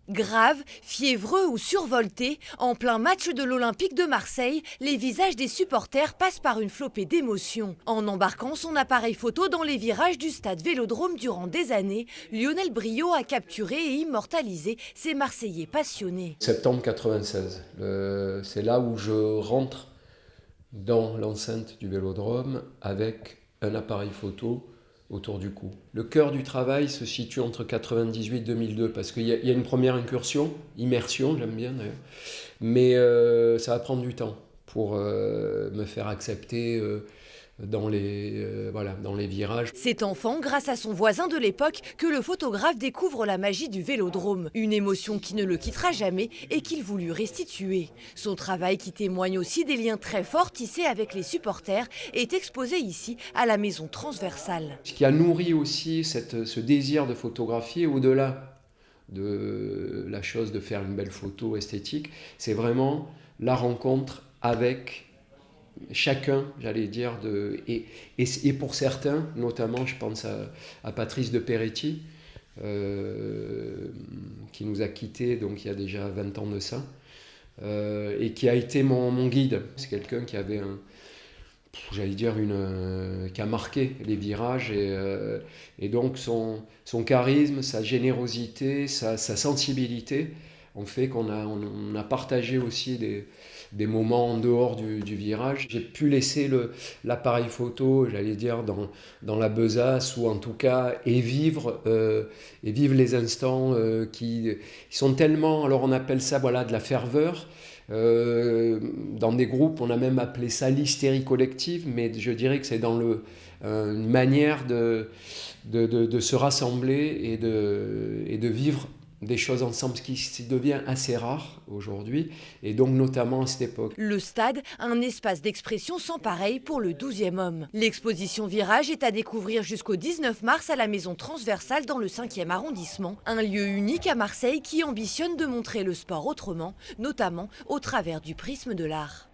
Graves, fiévreux ou survoltés, en plein match de l'Olympique de Marseille, les visages des supporters passent par une flopée d'émotions. En embarquant son appareil photo dans les virages du stade Vélodrome durant des années, Lionel Briot a capturé et immortalisé ces Marseillais passionnés. Septembre 96, c'est là où je rentre dans l'enceinte du Vélodrome avec un appareil photo autour du cou. Le cœur du travail se situe entre 98 et 2002 parce qu'il y a une première immersion, j'aime bien d'ailleurs, mais ça va prendre du temps pour me faire accepter dans les virages. C'est enfant, grâce à son voisin de l'époque, que le photographe découvre la magie du Vélodrome. Une émotion qui ne le quittera jamais et qu'il voulut restituer. Son travail, qui témoigne aussi des liens très forts tissés avec les supporters, est exposé ici à la maison transversale. Ce qui a nourri aussi ce désir de photographier, au-delà de la chose de faire une belle photo esthétique, c'est vraiment la rencontre avec chacun, j'allais dire, et pour certains, notamment je pense à Patrice de Peretti, qui nous a quittés donc il y a déjà 20 ans de ça, et qui a été mon guide. C'est quelqu'un qui avait qui a marqué les virages, et donc son charisme, sa générosité, sa sensibilité ont fait on a partagé aussi des moments en dehors du virage. J'ai pu laisser l'appareil photo, j'allais dire, dans la besace, ou en tout cas, et vivre les instants qui sont tellement, alors on appelle ça de la ferveur. Dans des groupes, on a même appelé ça l'hystérie collective, mais je dirais que c'est dans une manière de se rassembler et de vivre des choses ensemble, ce qui devient assez rare aujourd'hui, et donc notamment à cette époque. Le stade, un espace d'expression sans pareil pour le 12e homme. L'exposition Virage est à découvrir jusqu'au 19 mars à la maison transversale dans le 5e arrondissement. Un lieu unique à Marseille qui ambitionne de montrer le sport autrement, notamment au travers du prisme de l'art.